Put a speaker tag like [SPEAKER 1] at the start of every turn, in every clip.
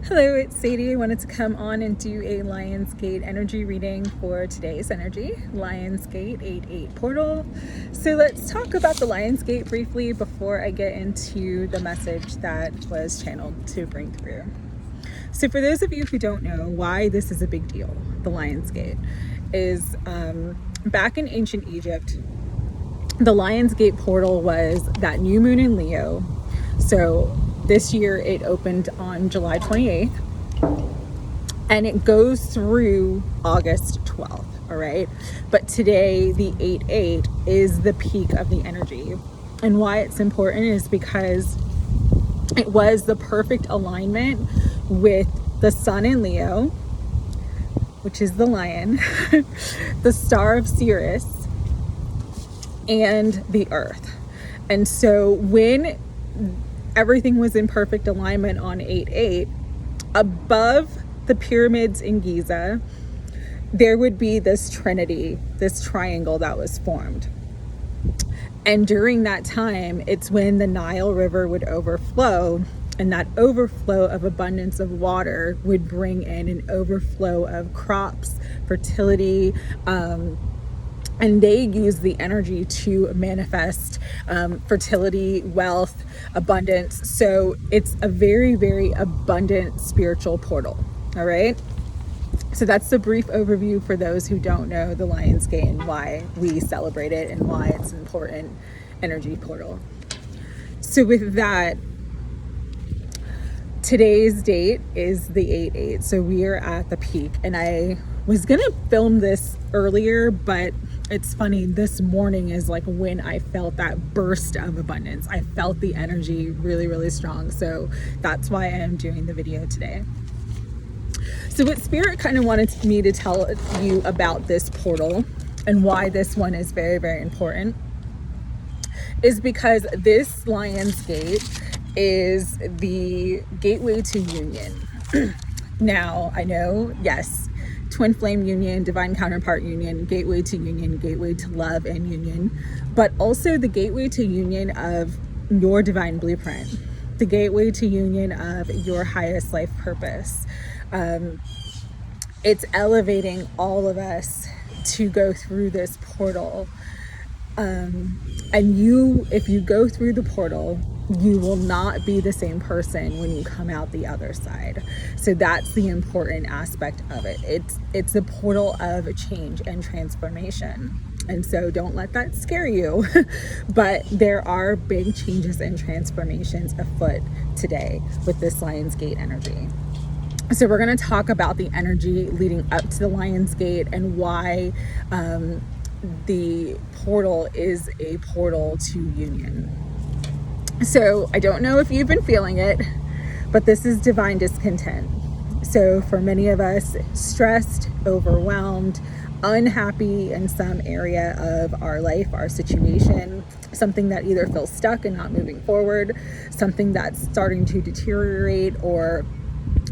[SPEAKER 1] Hello, it's Sadie. I wanted to come on and do a Lionsgate energy reading for today's energy. Lionsgate 8-8 portal. So let's talk about the Lionsgate briefly before I get into the message that was channeled to bring through. So for those of you who don't know why this is a big deal, the Lionsgate is back in ancient Egypt, the Lionsgate portal was that new moon in Leo. So this year it opened on July 28th and it goes through August 12th, all right? But today the 8-8 is the peak of the energy. And why it's important is because it was the perfect alignment with the sun in Leo, which is the lion, the star of Sirius, and the earth. And so when everything was in perfect alignment on 8-8, above the pyramids in Giza, there would be this trinity, this triangle that was formed. And during that time, it's when the Nile River would overflow, and that overflow of abundance of water would bring in an overflow of crops, fertility, and they use the energy to manifest fertility, wealth, abundance. So it's a very, very abundant spiritual portal. All right. So that's the brief overview for those who don't know the Lionsgate and why we celebrate it and why it's an important energy portal. So with that, today's date is the 8-8. So we are at the peak, and I was going to film this earlier, but it's funny, this morning is like when I felt that burst of abundance. I felt the energy really, really strong. So that's why I am doing the video today. So what Spirit kind of wanted me to tell you about this portal and why this one is very, very important is because this Lionsgate is the gateway to union. Now, I know, yes, twin flame union, divine counterpart union, gateway to union, gateway to love and union, but also the gateway to union of your divine blueprint, the gateway to union of your highest life purpose. It's elevating all of us to go through this portal. And if you go through the portal, you will not be the same person when you come out the other side. So that's the important aspect of it. It's a portal of change and transformation. And so don't let that scare you. But there are big changes and transformations afoot today with this Lionsgate energy. So we're going to talk about the energy leading up to the Lionsgate and why the portal is a portal to union. So I don't know if you've been feeling it, but this is divine discontent. So for many of us, stressed, overwhelmed, unhappy in some area of our life, our situation, something that either feels stuck and not moving forward, something that's starting to deteriorate or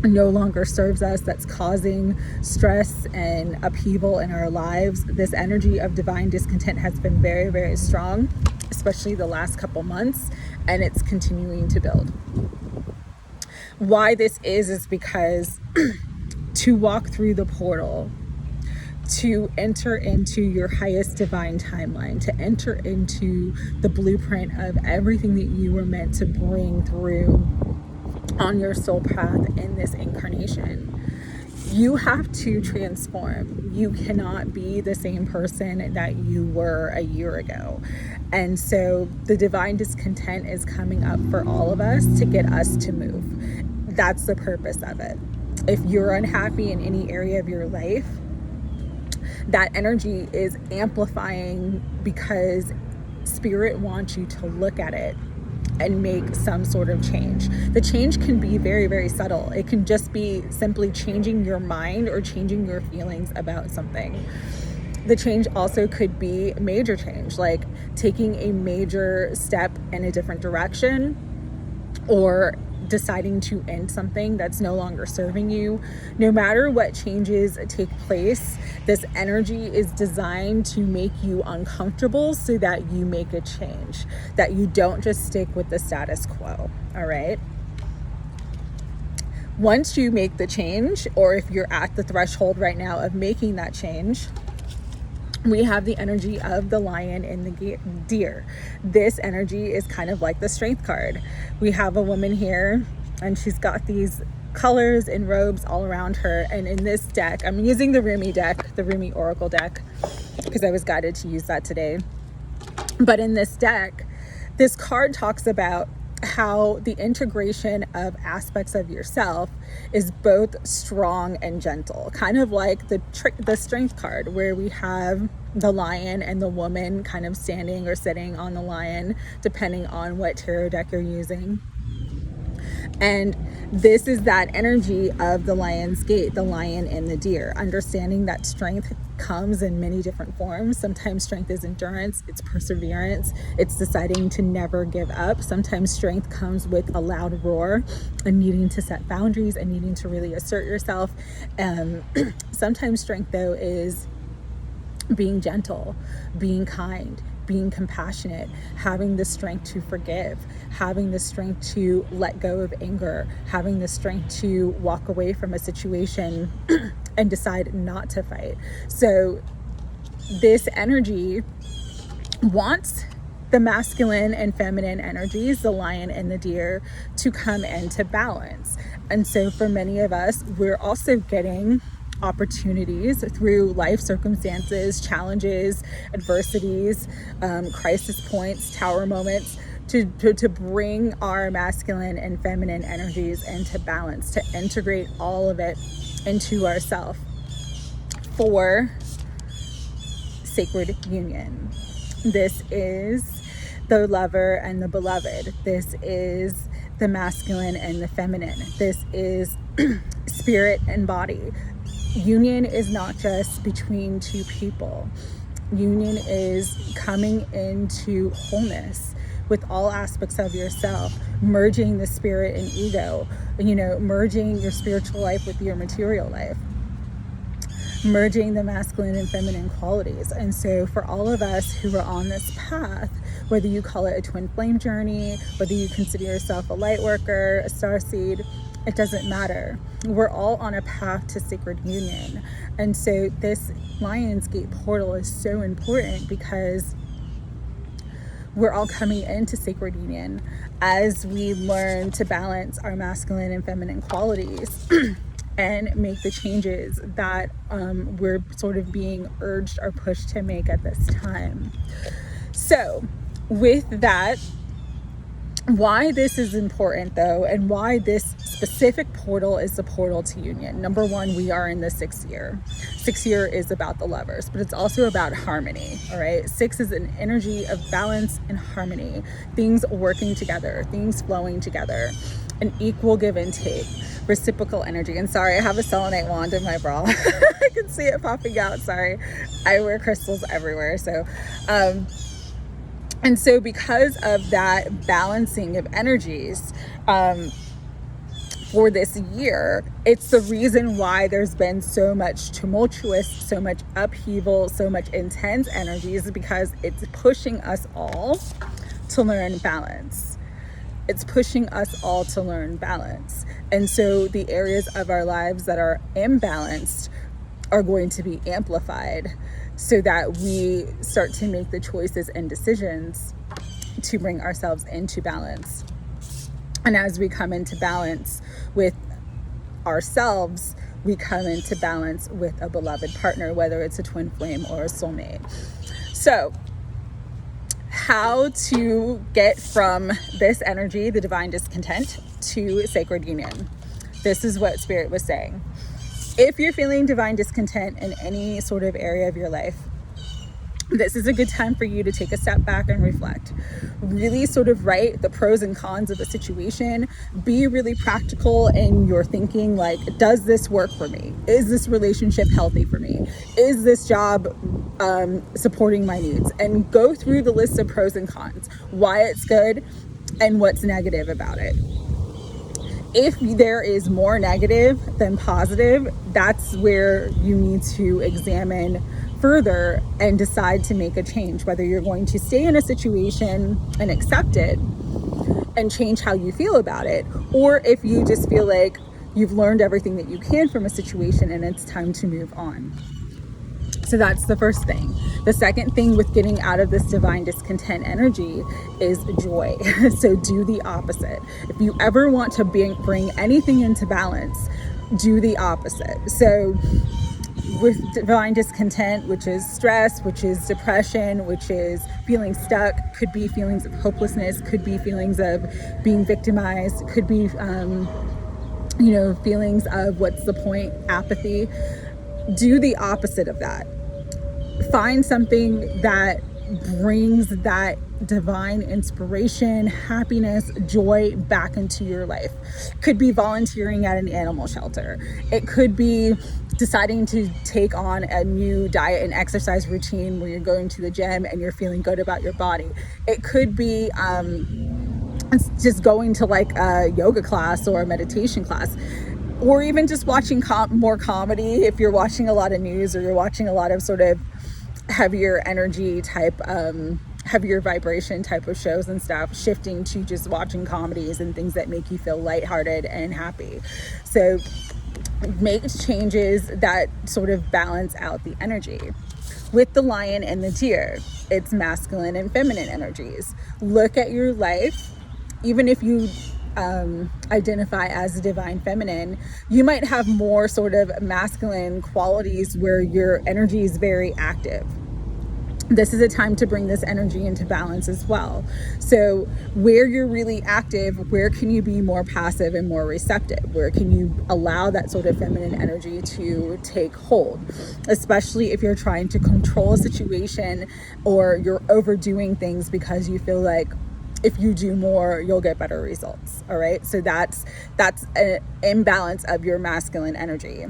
[SPEAKER 1] no longer serves us, that's causing stress and upheaval in our lives. This energy of divine discontent has been very, very strong, especially the last couple months, and it's continuing to build. Why this is because to walk through the portal, to enter into your highest divine timeline, to enter into the blueprint of everything that you were meant to bring through on your soul path in this incarnation, you have to transform. You cannot be the same person that you were a year ago. And so the divine discontent is coming up for all of us to get us to move. That's the purpose of it. If you're unhappy in any area of your life, that energy is amplifying because Spirit wants you to look at it and make some sort of change. The change can be very, very subtle. It can just be simply changing your mind or changing your feelings about something. The change also could be major change, like taking a major step in a different direction or deciding to end something that's no longer serving you. No matter what changes take place, this energy is designed to make you uncomfortable so that you make a change, that you don't just stick with the status quo. All right. Once you make the change, or if you're at the threshold right now of making that change, we have the energy of the lion and the deer. This energy is kind of like the strength card. We have a woman here, and she's got these colors and robes all around her. And in this deck, I'm using the Rumi deck, the Rumi Oracle deck, because I was guided to use that today. But in this deck, this card talks about how the integration of aspects of yourself is both strong and gentle, kind of like the strength card, where we have the lion and the woman kind of standing or sitting on the lion, depending on what tarot deck you're using. And this is that energy of the lion's gate, the lion and the deer, understanding that strength comes in many different forms. Sometimes strength is endurance, it's perseverance, it's deciding to never give up. Sometimes strength comes with a loud roar and needing to set boundaries and needing to really assert yourself. Sometimes strength, though, is being gentle, being kind, being compassionate, having the strength to forgive, having the strength to let go of anger, having the strength to walk away from a situation and decide not to fight. So this energy wants the masculine and feminine energies, the lion and the deer, to come into balance. And so for many of us, we're also getting opportunities through life circumstances, challenges, adversities, crisis points, tower moments, to bring our masculine and feminine energies into balance, to integrate all of it into ourself for sacred union. This is the lover and the beloved. This is the masculine and the feminine. This is spirit and body. Union is not just between two people. Union is coming into wholeness with all aspects of yourself, merging the spirit and ego, merging your spiritual life with your material life, merging the masculine and feminine qualities. And so for all of us who are on this path, whether you call it a twin flame journey, whether you consider yourself a light worker, a starseed, it doesn't matter. We're all on a path to sacred union. And so this Lion's Gate portal is so important because we're all coming into sacred union as we learn to balance our masculine and feminine qualities and make the changes that we're sort of being urged or pushed to make at this time. So with that, why this is important, though, and why this specific portal is the portal to union. Number one, we are in the 6th year. 6th year is about the lovers, but it's also about harmony, all right? 6 is an energy of balance and harmony, things working together, things flowing together, an equal give and take, reciprocal energy. And sorry, I have a selenite wand in my bra. I can see it popping out. Sorry, I wear crystals everywhere. And so because of that balancing of energies for this year, it's the reason why there's been so much tumultuous, so much upheaval, so much intense energies, because it's pushing us all to learn balance. It's pushing us all to learn balance. And so the areas of our lives that are imbalanced are going to be amplified, so that we start to make the choices and decisions to bring ourselves into balance. And as we come into balance with ourselves, we come into balance with a beloved partner, whether it's a twin flame or a soulmate. So how to get from this energy, the divine discontent, to sacred union. This is what Spirit was saying. If you're feeling divine discontent in any sort of area of your life, this is a good time for you to take a step back and reflect. Really sort of write the pros and cons of a situation. Be really practical in your thinking, like, does this work for me? Is this relationship healthy for me? Is this job supporting my needs? And go through the list of pros and cons, why it's good and what's negative about it. If there is more negative than positive, that's where you need to examine further and decide to make a change, whether you're going to stay in a situation and accept it and change how you feel about it, or if you just feel like You've learned everything that you can from a situation, and it's time to move on. So that's the first thing. The second thing with getting out of this divine discontent energy is joy. So do the opposite. If you ever want to bring anything into balance, do the opposite. So with divine discontent, which is stress, which is depression, which is feeling stuck, could be feelings of hopelessness, could be feelings of being victimized, could be, feelings of what's the point, apathy. Do the opposite of that. Find something that brings that divine inspiration, happiness, joy back into your life. Could be volunteering at an animal shelter. It could be deciding to take on a new diet and exercise routine where you're going to the gym and you're feeling good about your body. It could be just going to like a yoga class or a meditation class. Or even just watching more comedy if you're watching a lot of news, or you're watching a lot of sort of heavier energy type, heavier vibration type of shows and stuff, shifting to just watching comedies and things that make you feel lighthearted and happy. So make changes that sort of balance out the energy. With the lion and the deer, it's masculine and feminine energies. Look at your life. Even if you identify as a divine feminine, you might have more sort of masculine qualities where your energy is very active. This is a time to bring this energy into balance as well. So where you're really active, where can you be more passive and more receptive? Where can you allow that sort of feminine energy to take hold? Especially if you're trying to control a situation, or you're overdoing things because you feel like if you do more, you'll get better results. All right. So that's an imbalance of your masculine energy.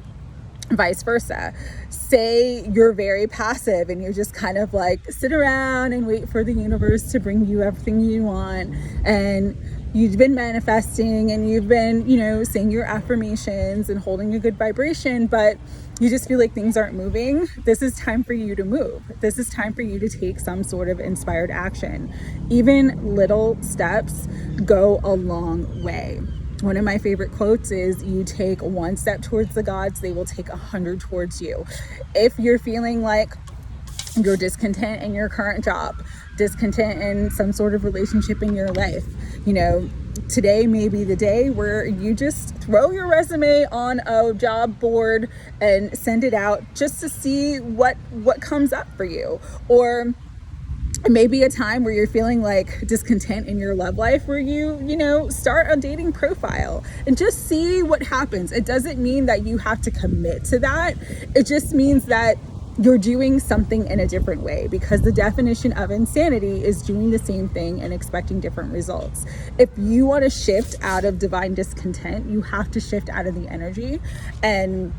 [SPEAKER 1] Vice versa. Say you're very passive and you're just kind of like sit around and wait for the universe to bring you everything you want, and you've been manifesting and you've been, saying your affirmations and holding a good vibration, but you just feel like things aren't moving. This is time for you to move. This is time for you to take some sort of inspired action. Even little steps go a long way. One of my favorite quotes is, you take one step towards the gods, they will take 100 towards you. If you're feeling like you're discontent in your current job, discontent in some sort of relationship in your life, today may be the day where you just throw your resume on a job board and send it out just to see what comes up for you. Or maybe a time where you're feeling like discontent in your love life, where you start a dating profile and just see what happens. It doesn't mean that you have to commit to that. It just means that you're doing something in a different way, because the definition of insanity is doing the same thing and expecting different results. If you want to shift out of divine discontent, you have to shift out of the energy. And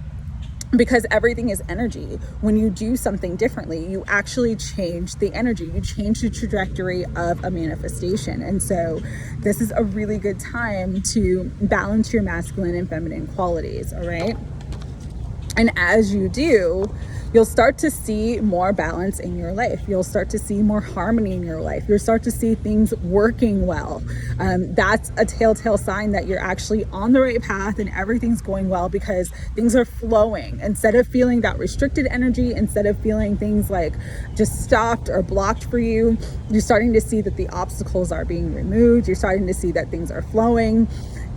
[SPEAKER 1] because everything is energy, when you do something differently, you actually change the energy, you change the trajectory of a manifestation. And so this is a really good time to balance your masculine and feminine qualities. All right. And as you do, you'll start to see more balance in your life. You'll start to see more harmony in your life. You'll start to see things working well. That's a telltale sign that you're actually on the right path and everything's going well, because things are flowing. Instead of feeling that restricted energy, instead of feeling things like just stopped or blocked for you, you're starting to see that the obstacles are being removed. You're starting to see that things are flowing.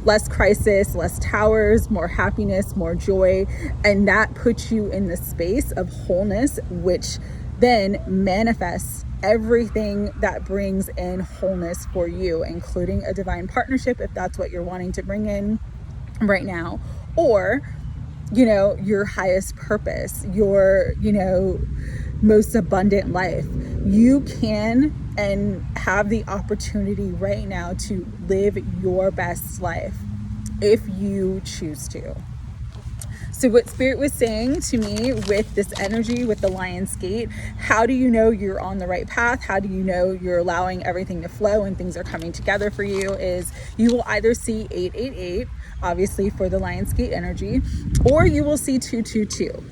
[SPEAKER 1] Less crisis, less towers, more happiness, more joy. And that puts you in the space of wholeness, which then manifests everything that brings in wholeness for you, including a divine partnership, if that's what you're wanting to bring in right now, or, your highest purpose, your, most abundant life. You can and have the opportunity right now to live your best life if you choose to. So what Spirit was saying to me with this energy, with the Lion's Gate, how do you know you're on the right path? How do you know you're allowing everything to flow and things are coming together for you? Is you will either see 888, obviously for the Lion's Gate energy, or you will see 222.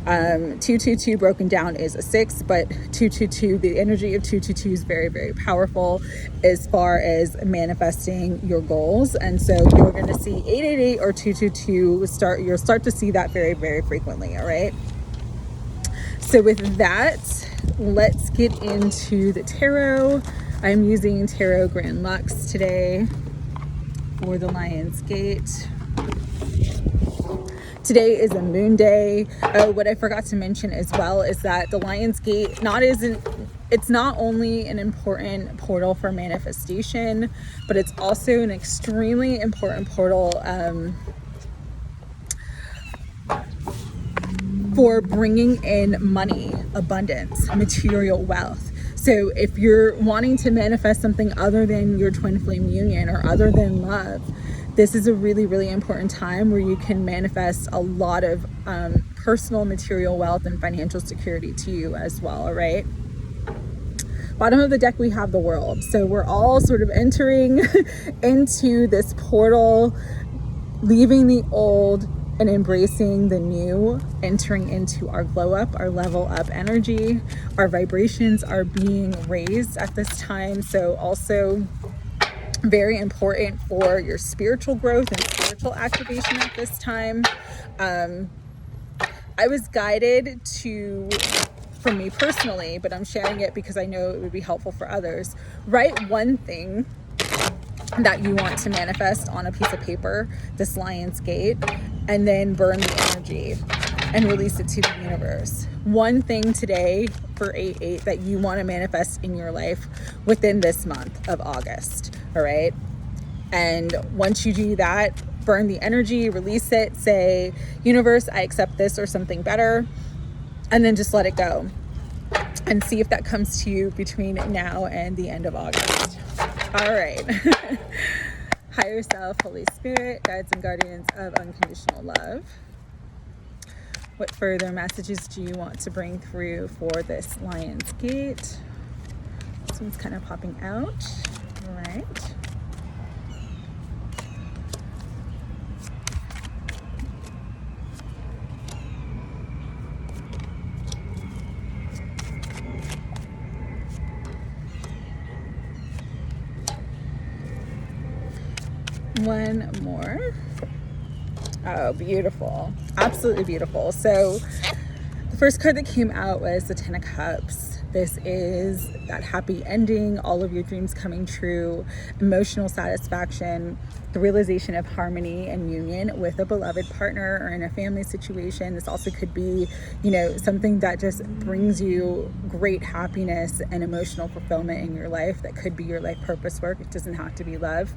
[SPEAKER 1] 222 broken down is a 6, but 222, the energy of 222 is very, very powerful as far as manifesting your goals. And so you're going to see 888 or 222 you'll start to see that very, very frequently. All right. So with that, let's get into the tarot. I'm using Tarot Grand Lux today for the Lion's Gate. Today is a moon day. Oh, what I forgot to mention as well is that the Lion's Gate it's not only an important portal for manifestation, but it's also an extremely important portal for bringing in money, abundance, material wealth. So if you're wanting to manifest something other than your twin flame union or other than love, this is a really, really important time where you can manifest a lot of personal material wealth and financial security to you as well, all right? Bottom of the deck, we have the World. So we're all sort of entering into this portal, leaving the old and embracing the new, entering into our glow up, our level up energy. Our vibrations are being raised at this time. So also very important for your spiritual growth and spiritual activation at this time. I was guided for me personally, but I'm sharing it because I know it would be helpful for others. Write one thing that you want to manifest on a piece of paper, this Lion's Gate, and then burn the energy and release it to the universe. One thing today for 8/8 that you want to manifest in your life within this month of August, all right? And once you do that, burn the energy, release it, say, universe, I accept this or something better, and then just let it go and see if that comes to you between now and the end of August. All right. Higher self, Holy Spirit, guides and guardians of unconditional love. What further messages do you want to bring through for this Lion's Gate? This one's kind of popping out. All right. One more. Oh, beautiful. Absolutely beautiful. So the first card that came out was the 10 of Cups. This is that happy ending, all of your dreams coming true, emotional satisfaction, the realization of harmony and union with a beloved partner or in a family situation. This also could be, something that just brings you great happiness and emotional fulfillment in your life. That could be your life purpose work. It doesn't have to be love.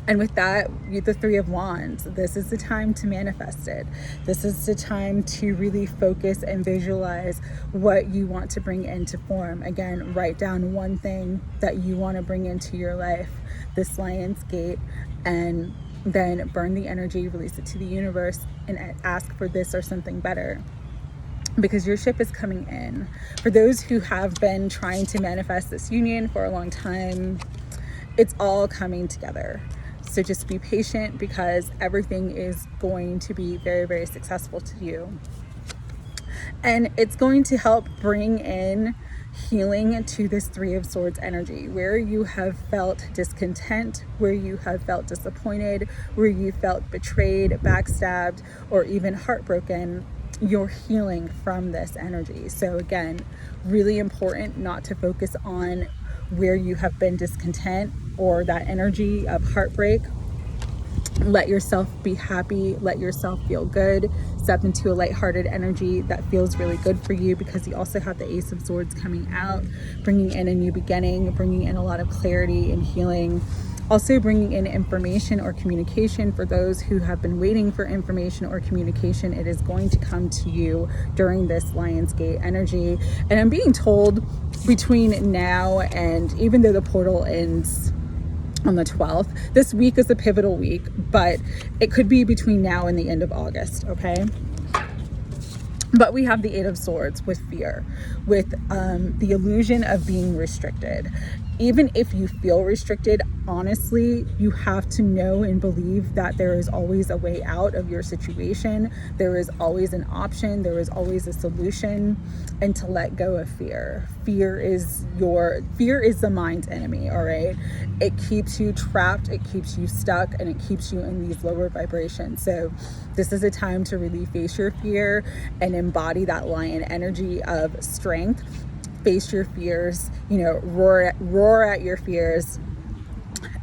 [SPEAKER 1] And with that, the 3 of Wands, this is the time to manifest it. This is the time to really focus and visualize what you want to bring into form. Again, write down one thing that you want to bring into your life, this Lion's Gate, and then burn the energy, release it to the universe, and ask for this or something better. Because your ship is coming in. For those who have been trying to manifest this union for a long time, it's all coming together. So just be patient because everything is going to be very, very successful to you. And it's going to help bring in healing to this 3 of Swords energy, where you have felt discontent, where you have felt disappointed, where you felt betrayed, backstabbed, or even heartbroken. You're healing from this energy. So again, really important not to focus on where you have been discontent or that energy of heartbreak. Let yourself be happy, let yourself feel good, step into a lighthearted energy that feels really good for you, because you also have the Ace of Swords coming out, bringing in a new beginning, bringing in a lot of clarity and healing. Also bringing in information or communication. For those who have been waiting for information or communication, it is going to come to you during this Lion's Gate energy. And I'm being told between now and, even though the portal ends on the 12th, this week is a pivotal week, but it could be between now and the end of August, okay? But we have the 8 of Swords with fear, with the illusion of being restricted. Even if you feel restricted honestly, you have to know and believe that there is always a way out of your situation. There is always an option. There is always a solution. And to let go of fear. Fear is the mind's enemy, all right? It keeps you trapped, it keeps you stuck, and it keeps you in these lower vibrations. So this is a time to really face your fear and embody that lion energy of strength. Face your fears, roar at your fears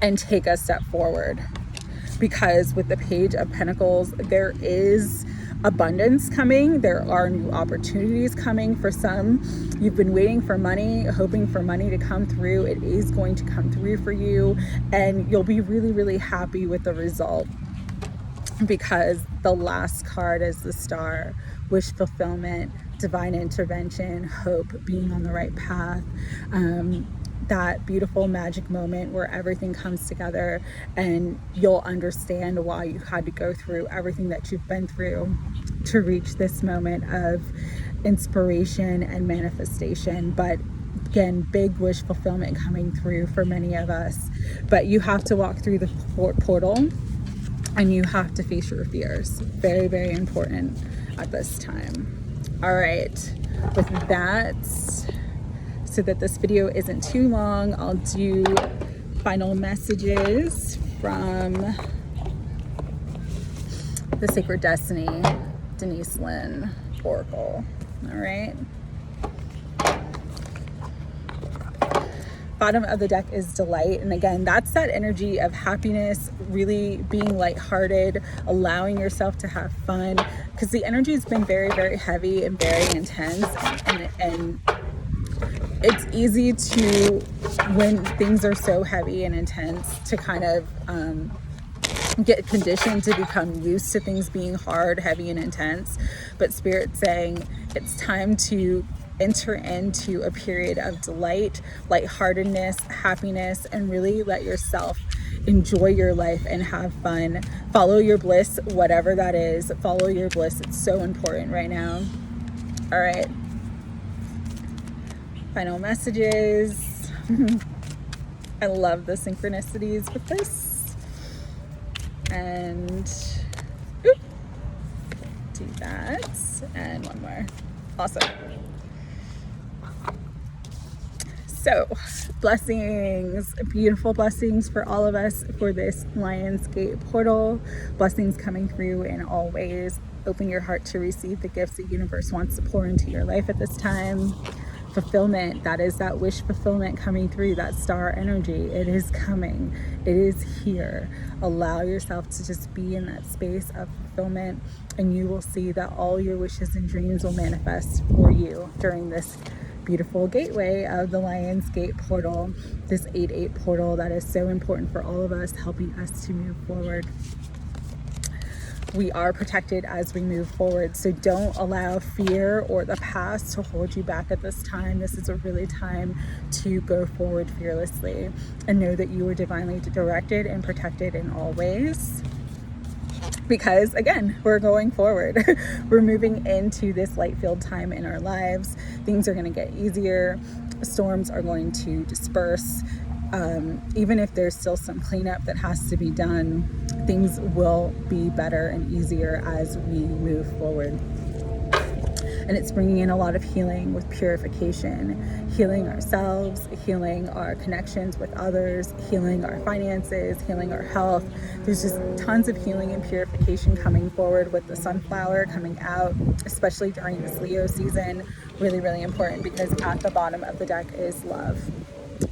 [SPEAKER 1] and take a step forward. Because with the Page of Pentacles, there is abundance coming. There are new opportunities coming for some. You've been waiting for money, hoping for money to come through. It is going to come through for you, and you'll be really, really happy with the result. Because the last card is the Star, wish fulfillment, divine intervention, hope, being on the right path, that beautiful magic moment where everything comes together and you'll understand why you had to go through everything that you've been through to reach this moment of inspiration and manifestation. But again, big wish fulfillment coming through for many of us. But you have to walk through the portal and you have to face your fears. Very, very important at this time. All right, with that, so that this video isn't too long, I'll do final messages from the Sacred Destiny, Denise Linn Oracle. All right. Bottom of the deck is delight. And again, that's that energy of happiness, really being lighthearted, allowing yourself to have fun, because the energy has been very, very heavy and very intense. And it's easy to, when things are so heavy and intense, to kind of get conditioned to become used to things being hard, heavy, and intense. But Spirit's saying it's time to enter into a period of delight, lightheartedness, happiness, and really let yourself enjoy your life and have fun. Follow your bliss, whatever that is. Follow your bliss. It's so important right now. All right. Final messages. I love the synchronicities with this. And do that. And one more. Awesome. So, blessings, beautiful blessings for all of us for this Lionsgate portal. Blessings coming through in all ways. Open your heart to receive the gifts the universe wants to pour into your life at this time. Fulfillment, that is that wish fulfillment coming through, that star energy. It is coming. It is here. Allow yourself to just be in that space of fulfillment, and you will see that all your wishes and dreams will manifest for you during this beautiful gateway of the Lionsgate portal, this 8/8 portal that is so important for all of us, helping us to move forward. We are protected as we move forward, so don't allow fear or the past to hold you back at this time. This is a really time to go forward fearlessly and know that you are divinely directed and protected in all ways. Because again, we're going forward. We're moving into this light-filled time in our lives. Things are going to get easier. Storms are going to disperse. Even if there's still some cleanup that has to be done, things will be better and easier as we move forward. And it's bringing in a lot of healing with purification, healing ourselves, healing our connections with others, healing our finances, healing our health. There's just tons of healing and purification coming forward with the sunflower coming out, especially during this Leo season. Really, really important, because at the bottom of the deck is love.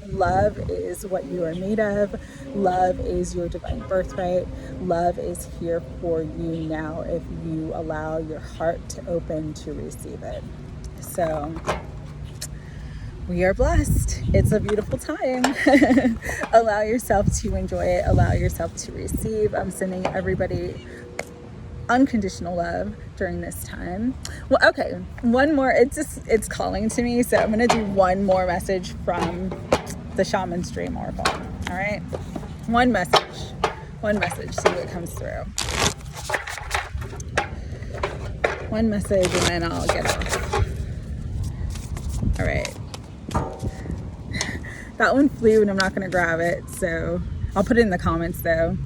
[SPEAKER 1] Love is what you are made of. Love is your divine birthright. Love is here for you now if you allow your heart to open to receive it. So we are blessed. It's a beautiful time. Allow yourself to enjoy it. Allow yourself to receive. I'm sending everybody unconditional love during this time. Well, okay, one more. It's calling to me, so I'm gonna do one more message from the Shaman's Dream Oracle. All right, one message, see what comes through. One message, and then I'll get off. All right, that one flew and I'm not gonna grab it, so I'll put it in the comments though.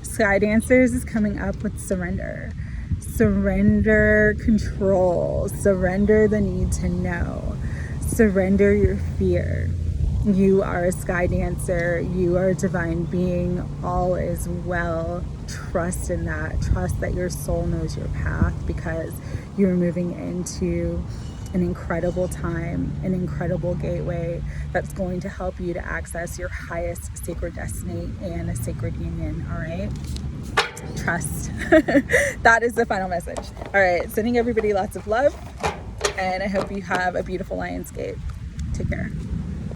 [SPEAKER 1] Sky Dancers is coming up with surrender. Surrender control. Surrender the need to know. Surrender your fear. You are a sky dancer. You are a divine being. All is well. Trust in that. Trust that your soul knows your path, because you're moving into an incredible time, an incredible gateway that's going to help you to access your highest sacred destiny and a sacred union. All right? Trust. That is the final message. All right, sending everybody lots of love, and I hope you have a beautiful Lionsgate. Take care.